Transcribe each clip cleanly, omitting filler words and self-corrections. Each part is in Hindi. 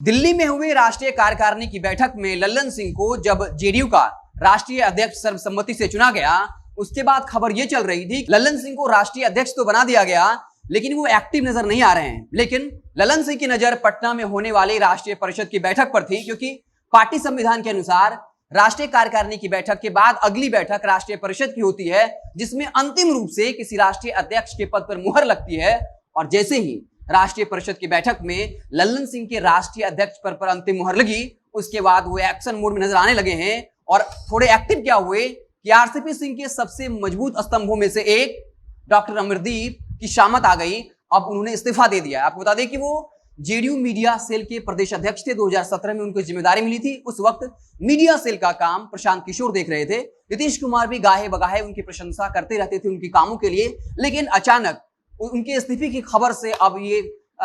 दिल्ली में हुई राष्ट्रीय कार्यकारिणी की बैठक में लल्लन सिंह को जब जेडीयू का राष्ट्रीय अध्यक्ष सर्वसम्मति से चुना गया, उसके बाद खबर यह चल रही थी लल्लन सिंह को राष्ट्रीय अध्यक्ष तो बना दिया गया, लेकिन वो एक्टिव नजर नहीं आ रहे हैं। लेकिन लल्लन सिंह की नजर पटना में होने वाली राष्ट्रीय परिषद की बैठक पर थी, क्योंकि पार्टी संविधान के अनुसार राष्ट्रीय कार्यकारिणी की बैठक के बाद अगली बैठक राष्ट्रीय परिषद की होती है, जिसमें अंतिम रूप से किसी राष्ट्रीय अध्यक्ष के पद पर मुहर लगती है। और जैसे ही राष्ट्रीय परिषद की बैठक में लल्लन सिंह के राष्ट्रीय अध्यक्ष पद पर अंतिम मुहर लगी, उसके बाद वो एक्शन मोड में नजर आने लगे हैं और थोड़े एक्टिव क्या हुए कि आरसीपी सिंह के सबसे मजबूत स्तंभों में से एक डॉक्टर अमरदीप की शामत आ गई। अब उन्होंने इस्तीफा दे दिया। आपको बता दें कि वो जेडीयू मीडिया सेल के प्रदेश अध्यक्ष थे। 2017 में उनको जिम्मेदारी मिली थी। उस वक्त मीडिया सेल का काम प्रशांत किशोर देख रहे थे। नीतीश कुमार भी गाहे बगाहे उनकी प्रशंसा करते रहते थे उनके कामों के लिए, लेकिन अचानक उनके इस्तीफे की खबर से अब ये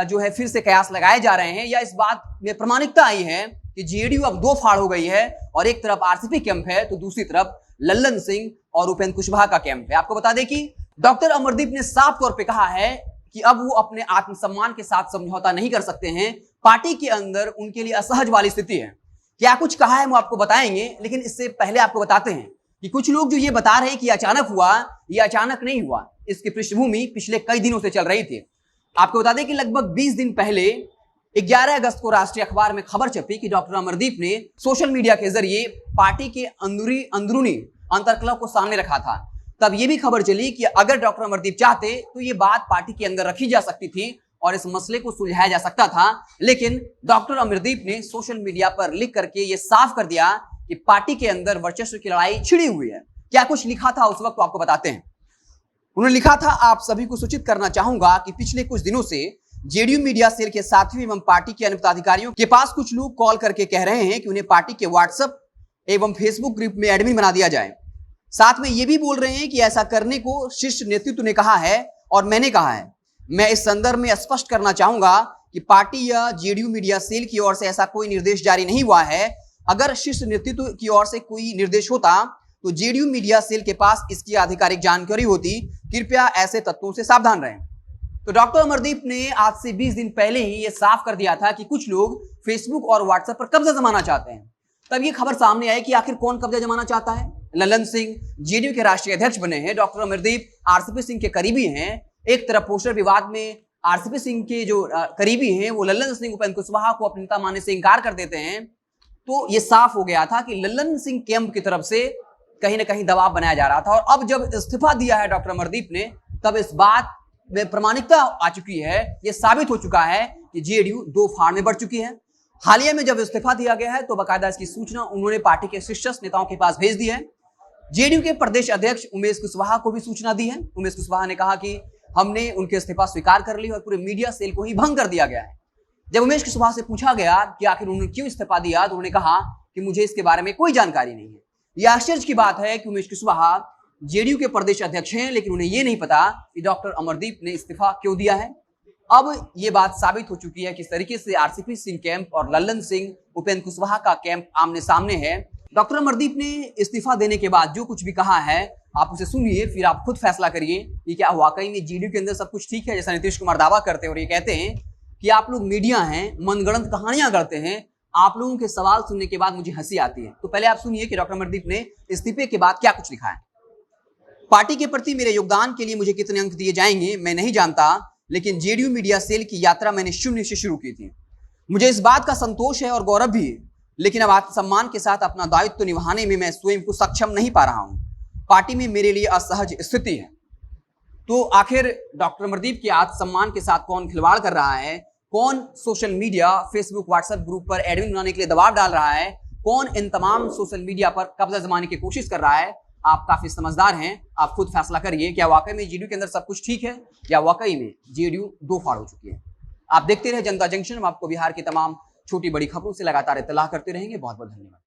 जो है फिर से कयास लगाए जा रहे हैं, या इस बात में प्रमाणिकता आई है कि जेडीयू अब दो फाड़ हो गई है और एक तरफ आरसीपी कैंप है तो दूसरी तरफ लल्लन सिंह और उपेंद्र कुशवाहा का कैंप है। आपको बता दें कि डॉक्टर अमरदीप ने साफ तौर पे कहा है कि अब वो अपने आत्मसम्मान के साथ समझौता नहीं कर सकते हैं। पार्टी के अंदर उनके लिए असहज वाली स्थिति है। क्या कुछ कहा है वो आपको बताएंगे, लेकिन इससे पहले आपको बताते हैं कि कुछ लोग जो ये बता रहे हैं कि अचानक हुआ, ये अचानक नहीं हुआ। इसकी पृष्ठभूमि पिछले कई दिनों से चल रही थी। आपको बता दें कि लगभग 20 दिन पहले 11 अगस्त को राष्ट्रीय अखबार में खबर छपी कि डॉक्टर अमरदीप ने सोशल मीडिया के जरिए पार्टी के अंदरूनी अंतर्कलह को सामने रखा था। तब यह भी खबर चली कि अगर डॉक्टर अमरदीप चाहते तो ये बात पार्टी के अंदर रखी जा सकती थी और इस मसले को सुलझाया जा सकता था। लेकिन डॉक्टर अमरदीप ने सोशल मीडिया पर लिख करके ये साफ कर दिया कि पार्टी के अंदर वर्चस्व की लड़ाई छिड़ी हुई है। क्या कुछ लिखा था उस वक्त तो आपको बताते हैं। उन्होंने लिखा था, आप सभी को सूचित करना चाहूंगा कि पिछले कुछ दिनों से जेडीयू मीडिया सेल के साथियों एवं पार्टी के अन्य पदाधिकारियों के पास कुछ लोग कॉल करके कह रहे हैं कि उन्हें पार्टी के व्हाट्सएप एवं फेसबुक ग्रुप में एडमिन बना दिया जाए। साथ में ये भी बोल रहे हैं कि ऐसा करने को शीर्ष नेतृत्व ने कहा है और मैंने कहा है। मैं इस संदर्भ में स्पष्ट करना चाहूंगा कि पार्टी या जेडीयू मीडिया सेल की ओर से ऐसा कोई निर्देश जारी नहीं हुआ है। अगर शीर्ष नेतृत्व की ओर से कोई निर्देश होता तो जेडीयू मीडिया सेल के पास इसकी आधिकारिक जानकारी होती। कृपया ऐसे तत्वों से सावधान रहें। तो डॉक्टर अमरदीप ने आज से 20 दिन पहले ही यह साफ कर दिया था कि कुछ लोग फेसबुक और व्हाट्सएप पर कब्जा जमाना चाहते हैं। तब ये खबर सामने आई कि आखिर कौन कब्जा जमाना चाहता है। लल्लन सिंह जेडीयू के राष्ट्रीय अध्यक्ष बने हैं। डॉक्टर अमरदीप आरसीपी सिंह के करीबी हैं। एक तरफ पोस्टर विवाद में आरसीपी सिंह के जो करीबी हैं वो लल्लन सिंह उपेंद्र कुशवाहा को अपने नेता मानने से इंकार कर देते हैं। तो ये साफ हो गया था कि लल्लन सिंह कैंप की तरफ से कहीं ना कहीं दबाव बनाया जा रहा था। और अब जब इस्तीफा दिया है डॉक्टर अमरदीप ने, तब इस बात में प्रमाणिकता आ चुकी है। यह साबित हो चुका है कि जेडीयू दो फाड़ में बढ़ चुकी है। हालिया में जब इस्तीफा दिया गया है तो बाकायदा इसकी सूचना उन्होंने पार्टी के शीर्षस्थ नेताओं के पास भेज दी है। जेडीयू के प्रदेश अध्यक्ष उमेश कुशवाहा को भी सूचना दी है। उमेश कुशवाहा ने कहा कि हमने उनके इस्तीफा स्वीकार कर ली और पूरे मीडिया सेल को ही भंग कर दिया गया है। जब उमेश कुशवाहा से पूछा गया कि आखिर उन्होंने क्यों इस्तीफा दिया, तो उन्होंने कहा कि मुझे इसके बारे में कोई जानकारी नहीं है। यह आश्चर्य की बात है कि उमेश कुशवाहा जेडीयू के प्रदेश अध्यक्ष हैं, लेकिन उन्हें यह नहीं पता कि डॉक्टर अमरदीप ने इस्तीफा क्यों दिया है। अब यह बात साबित हो चुकी है किस तरीके से आरसीपी सिंह कैंप और लल्लन सिंह उपेंद्र कुशवाहा का कैंप आमने सामने है। डॉक्टर अमरदीप ने इस्तीफा देने के बाद जो कुछ भी कहा है आप उसे सुनिए, फिर आप खुद फैसला करिए कि क्या वाकई में जेडीयू के अंदर सब कुछ ठीक है जैसा नीतीश कुमार दावा करते हैं और ये कहते हैं कि आप लोग मीडिया हैं, मनगढ़ंत कहानियां करते हैं। आप लोगों के सवाल सुनने के बाद मुझे हंसी आती है। तो पहले आप सुनिए कि डॉक्टर अमरदीप ने इस्तीफे के बाद क्या कुछ लिखा है। पार्टी के प्रति मेरे योगदान के लिए मुझे कितने अंक दिए जाएंगे मैं नहीं जानता, लेकिन जेडीयू मीडिया सेल की यात्रा मैंने शून्य से शुरू की थी। मुझे इस बात का संतोष है और गौरव भी है, लेकिन अब आत्मसम्मान के साथ अपना दायित्व निभाने में मैं स्वयं को सक्षम नहीं पा रहा हूं। पार्टी में मेरे लिए असहज स्थिति है। तो आखिर डॉक्टर अमरदीप के आत्मसम्मान के साथ कौन खिलवाड़ कर रहा है, कौन social media Facebook WhatsApp group पर एडमिन बनाने के लिए दबाव डाल रहा है, कौन इन तमाम सोशल मीडिया पर कब्जा जमाने की कोशिश कर रहा है। आप काफी समझदार हैं, आप खुद फैसला करिए क्या वाकई में जेडीयू के अंदर सब कुछ ठीक है या वाकई में जेडीयू दो फाड़ हो चुकी है। आप देखते रहे जनता जंक्शन। हम आपको बिहार की तमाम छोटी बड़ी खबरों से लगातार इत्तला करते रहेंगे। बहुत बहुत धन्यवाद।